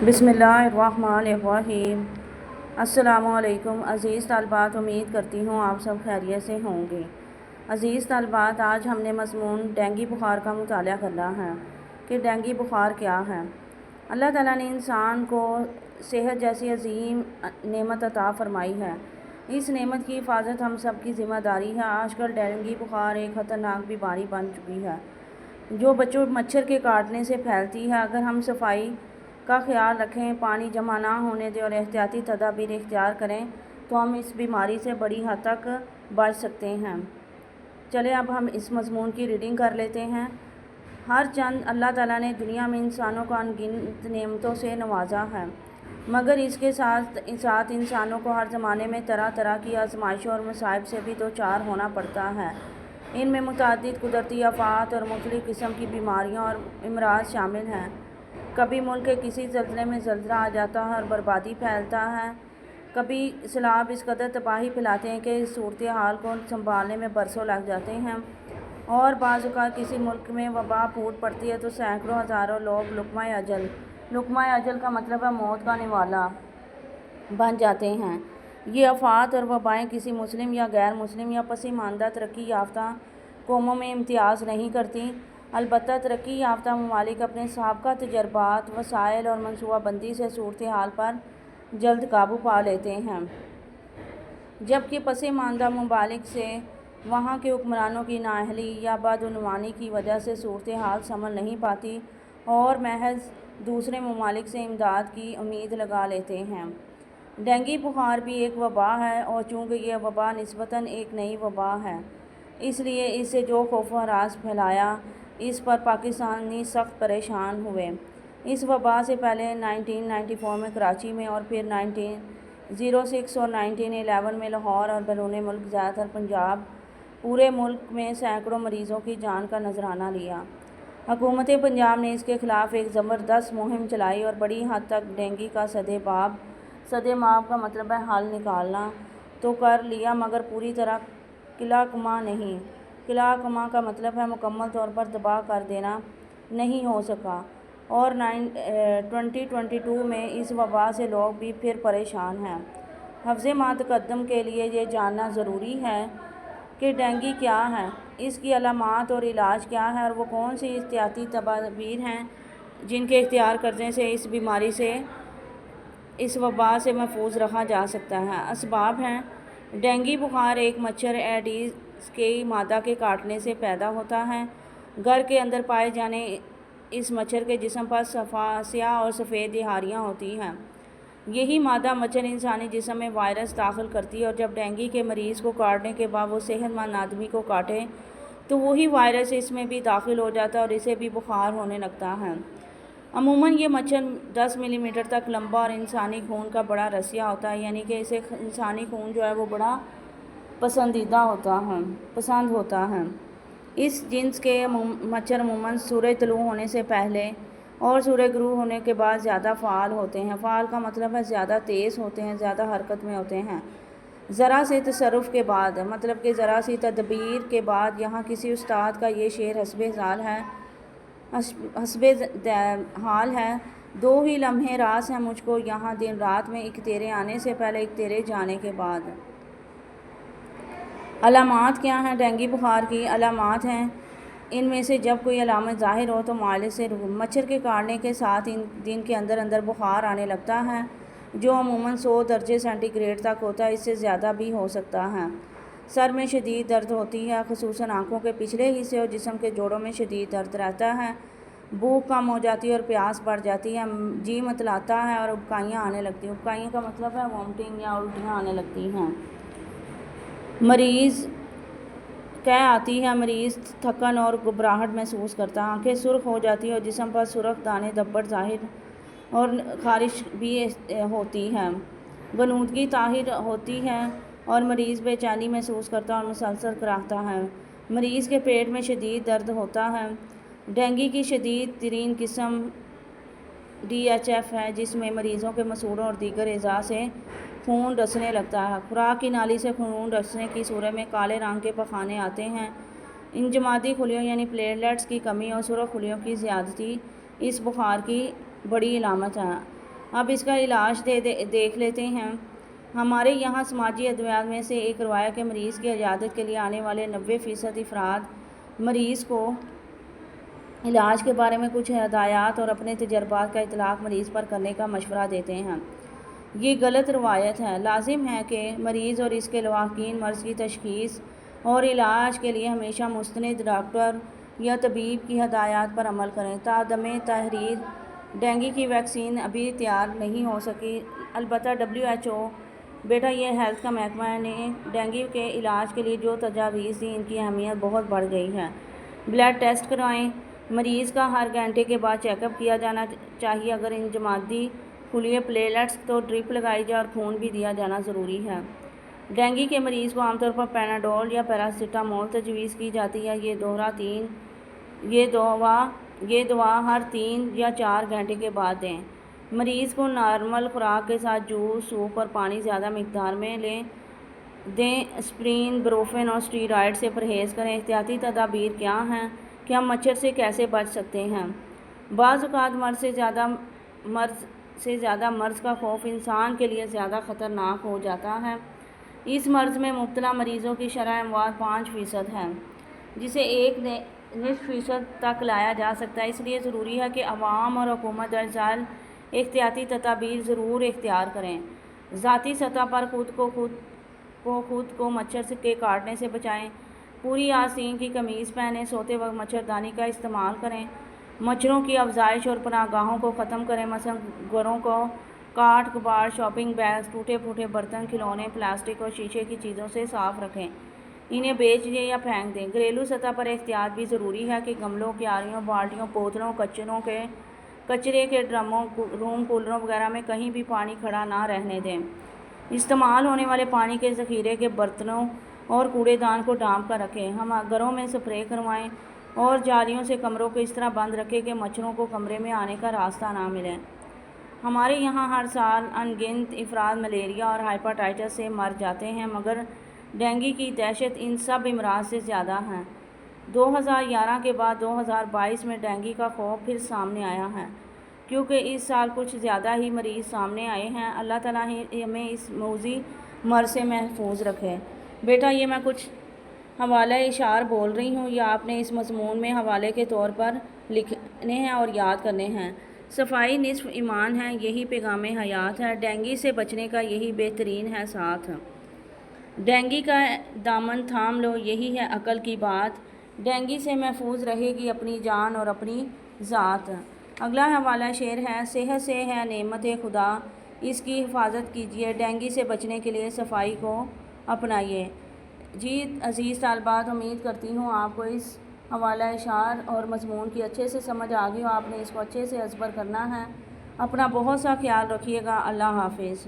बिस्मिल्लाहिर्रहमानिर्रहीम। अस्सलामु अलैकुम अज़ीज़ तालिबात, उम्मीद करती हूँ आप सब खैरियत से होंगे। अज़ीज़ तालिबात, आज हमने मज़मून डेंगू बुखार का मुताला करना है कि डेंगू बुखार क्या है। अल्लाह ताला ने इंसान को सेहत जैसी अजीम नेमत अता फ़रमाई है। इस नेमत की हिफाजत हम सब की ज़िम्मेदारी है। आजकल डेंगू बुखार एक ख़तरनाक बीमारी बन चुकी है जो बच्चों मच्छर के काटने से फैलती है। अगर हम सफाई का ख्याल रखें, पानी जमा ना होने दें और एहतियाती तदाबीर इख्तियार करें तो हम इस बीमारी से बड़ी हद तक बच सकते हैं। चले अब हम इस मज़मून की रीडिंग कर लेते हैं। हर चंद अल्लाह ताला ने दुनिया में इंसानों को अनगिनत नेमतों से नवाजा है, मगर इसके साथ इंसानों को हर ज़माने में तरह तरह की आजमाइशों और मसाइब से भी दो चार होना पड़ता है। इनमें मुतअद्दिद कुदरती आफ़ात और मुख्तलिफ़ किस्म की बीमारियाँ और अमराज शामिल हैं। कभी मुल्क के किसी ज़ल्ज़ले में ज़ल्ज़ला आ जाता है और बर्बादी फैलता है। कभी सैलाब इस कदर तबाही फैलाते हैं कि सूरत हाल को संभालने में बरसों लग जाते हैं। और बाज़ औक़ात किसी मुल्क में वबा फूट पड़ती है तो सैकड़ों हज़ारों लोग लुक़मा अजल का मतलब है मौत का निवाला बन जाते हैं। ये आफ़ात और वबाएँ किसी मुस्लिम या गैर मुस्लिम या पसमानदा तरक्की याफ्ता कौमों में इम्तियाज़ नहीं करती। अलबत्ता तरक्की याफ्ता ममालिक अपने साबका तजर्बात, वसाइल और मनसूबाबंदी से सूरत हाल पर जल्द काबू पा लेते हैं, जबकि पसमानदा ममालिक से वहाँ के हुक्मरानों की नाअहली या बदउनवानी की वजह से सूरत हाल संभल नहीं पाती और महज दूसरे ममालिक से इमदाद की उम्मीद लगा लेते हैं। डेंगू बुखार भी एक वबा है और चूँकि यह वबा निस्बतन एक नई वबा है, इसलिए इससे जो खौफ हरास फैलाया इस पर पाकिस्तानी सख्त परेशान हुए। इस वबा से पहले 1994 में कराची में और फिर 1906 और 1911 में लाहौर और बैरून मुल्क ज़्यादातर पंजाब, पूरे मुल्क में सैकड़ों मरीज़ों की जान का नजराना लिया। हुकूमत पंजाब ने इसके ख़िलाफ़ एक ज़बरदस्त मुहिम चलाई और बड़ी हद तक डेंगू का सदेमाब का मतलब है हल निकालना तो कर लिया, मगर पूरी तरह किला-कमा नहीं। किला-कमा का मतलब है मुकम्मल तौर पर तबाह कर देना नहीं हो सका। और 2022 में इस वबा से लोग भी फिर परेशान हैं। हफ्ज़े मातक़द्दम के लिए ये जानना ज़रूरी है कि डेंगू क्या है, इसकी अलामात और इलाज क्या है और वो कौन सी एहतियाती तदाबीर हैं जिनके इख्तियार करने से इस बीमारी से, इस वबा से महफूज रखा जा सकता है। असबाब हैं। डेंगू बुखार एक मच्छर एडीज़ के मादा के काटने से पैदा होता है। घर के अंदर पाए जाने इस मच्छर के जिस्म पर स्याह और सफ़ेद दिहारियाँ होती हैं। यही मादा मच्छर इंसानी जिस्म में वायरस दाखिल करती है और जब डेंगू के मरीज़ को काटने के बाद वो सेहतमंद आदमी को काटे तो वही वायरस इसमें भी दाखिल हो जाता है और इसे भी बुखार होने लगता है। अमूमन ये मच्छर 10 मिलीमीटर तक लंबा और इंसानी खून का बड़ा रसिया होता है, यानी कि इसे इंसानी खून जो है वो बड़ा पसंद होता है। इस जिन्स के मच्छर अमूमन सूरज तुलू होने से पहले और सूरज गुरूब होने के बाद ज़्यादा फ़ाल होते हैं। फ़ाल का मतलब है ज़्यादा तेज़ होते हैं, ज़्यादा हरकत में होते हैं। ज़रा से तसर्रुफ़ के बाद, मतलब कि ज़रा सी तदबीर के बाद। यहाँ किसी उस्ताद का ये शेर हस्बे हाल है। दो ही लम्हे रास हैं मुझको यहाँ दिन रात में, एक तेरे आने से पहले एक तेरे जाने के बाद। अलामात क्या हैं डेंगू बुखार की? अलामात हैं, इनमें से जब कोई अलामत ज़ाहिर हो तो माले से मच्छर के काटने के साथ दिन के अंदर बुखार आने लगता है, जो अमूमन 100 दर्जे सेंटीग्रेड तक होता है, इससे ज़्यादा भी हो सकता है। सर में शदीद दर्द होती है, ख़ुसूसन आँखों के पिछले हिस्से और जिस्म के जोड़ों में शदीद दर्द रहता है। भूख कम हो जाती है और प्यास बढ़ जाती है। जी मतलाता है और उबकाइयाँ आने लगती हैं। उबकाइयाँ का मतलब है वॉमिटिंग या उल्टियाँ आने लगती हैं। मरीज़ कह आती है, मरीज़ थकन और घबराहट महसूस करता है, आँखें सुर्ख हो जाती है और जिस्म पर सुर्ख दाने धब्बड़ ज़ाहिर और ख़ारिश भी होती है। गनूदगी ताहिर होती है और मरीज़ बेचैनी महसूस करता है और मुसलसल कराहता है। मरीज़ के पेट में शदीद दर्द होता है। डेंगू की शदीद तरीन किस्म DHF है, जिसमें मरीज़ों के मसूड़ों और दीगर अज़ा से खून रसने लगता है। खुराक की नाली से खून रसने की सूरत में काले रंग के पखाने आते हैं। इंजमादी खुलियों यानी प्लेटलेट्स की कमी और सुरख खुलियों की ज़्यादती इस बुखार की बड़ी अलामत है। اب اس کا علاج دیکھ لیتے ہیں۔ ہمارے یہاں سماجی ادویات میں سے ایک روایت کہ مریض کی عیادت کے لیے آنے والے 90% افراد مریض کو علاج کے بارے میں کچھ ہدایات اور اپنے تجربات کا اطلاق مریض پر کرنے کا مشورہ دیتے ہیں۔ یہ غلط روایت ہے۔ لازم ہے کہ مریض اور اس کے لواحقین مرض کی تشخیص اور علاج کے لیے ہمیشہ مستند ڈاکٹر یا طبیب کی ہدایات پر عمل کریں۔ تادم تحریر ڈینگی کی ویکسین ابھی تیار نہیں ہو سکی، البتہ WHO بیٹا یہ ہیلتھ کا محکمہ نے ڈینگی کے علاج کے لیے جو تجاویز دی ان کی اہمیت بہت بڑھ گئی ہے۔ بلڈ ٹیسٹ کرائیں، مریض کا ہر گھنٹے کے بعد چیک اپ کیا جانا چاہیے، اگر انجمادی خلیے پلیٹلیٹس تو ڈرپ لگائی جائے اور خون بھی دیا جانا ضروری ہے۔ ڈینگی کے مریض کو عام طور پر پیناڈول یا پیراسیٹامول تجویز کی جاتی ہے۔ یہ دوا ہر 3 یا 4 گھنٹے کے بعد دیں۔ مریض کو نارمل خوراک کے ساتھ جوس، سوپ اور پانی زیادہ مقدار میں دیں۔ اسپرین، بروفین اور اسٹیرائڈ سے پرہیز کریں۔ احتیاطی تدابیر کیا ہیں کہ ہم مچھر سے کیسے بچ سکتے ہیں؟ بعض اوقات مرض سے زیادہ مرض کا خوف انسان کے لیے زیادہ خطرناک ہو جاتا ہے۔ اس مرض میں مبتلا مریضوں کی شرح اموات 5% ہے، جسے 1% تک لایا جا سکتا ہے۔ اس لیے ضروری ہے کہ عوام اور حکومت درج ذیل احتیاطی تدابیر ضرور اختیار کریں۔ ذاتی سطح پر خود کو مچھر کے کاٹنے سے بچائیں۔ پوری آستین کی قمیض پہنیں۔ سوتے وقت مچھردانی کا استعمال کریں۔ مچھروں کی افزائش اور پناہ گاہوں کو ختم کریں، مثلاً گھروں کو کاٹ کباڑ، شاپنگ بیگز، ٹوٹے پھوٹے برتن، کھلونے، پلاسٹک اور شیشے کی چیزوں سے صاف رکھیں، انہیں بیچ دیں یا پھینک دیں۔ گھریلو سطح پر احتیاط بھی ضروری ہے کہ گملوں، کیاریوں، بالٹیوں، بوتلوں، کچرے کے ڈرموں، روم کولروں وغیرہ میں کہیں بھی پانی کھڑا نہ رہنے دیں۔ استعمال ہونے والے پانی کے ذخیرے کے برتنوں اور کوڑے دان کو ڈھانپ کر رکھیں۔ ہم گھروں میں سپرے کروائیں اور جالیوں سے کمروں کو اس طرح بند رکھیں کہ مچھروں کو کمرے میں آنے کا راستہ نہ ملے۔ ہمارے یہاں ہر سال ان گنت افراد ملیریا اور ہیپاٹائٹس سے مر جاتے ہیں، مگر ڈینگی کی دہشت ان سب امراض سے زیادہ ہے۔ 2011 کے بعد 2022 میں ڈینگی کا خوف پھر سامنے آیا ہے، کیونکہ اس سال کچھ زیادہ ہی مریض سامنے آئے ہیں۔ اللہ تعالیٰ ہمیں اس موذی مرض سے محفوظ رکھے۔ بیٹا یہ میں کچھ حوالہ اشعار بول رہی ہوں، یہ آپ نے اس مضمون میں حوالے کے طور پر لکھنے ہیں اور یاد کرنے ہیں۔ صفائی نصف ایمان ہے، یہی پیغام حیات ہے۔ ڈینگی سے بچنے کا یہی بہترین ہے ساتھ۔ ڈینگی کا دامن تھام لو، یہی ہے عقل کی بات۔ ڈینگی سے محفوظ رہے گی اپنی جان اور اپنی ذات۔ اگلا حوالہ شعر ہے: صحت سے ہے نعمت خدا، اس کی حفاظت کیجیے، ڈینگی سے بچنے کے لیے صفائی کو اپنائیے۔ جی عزیز طالبات، امید کرتی ہوں آپ کو اس حوالہ اشعار اور مضمون کی اچھے سے سمجھ آ گئی ہو۔ آپ نے اس کو اچھے سے ازبر کرنا ہے۔ اپنا بہت سا خیال رکھیے گا۔ اللہ حافظ۔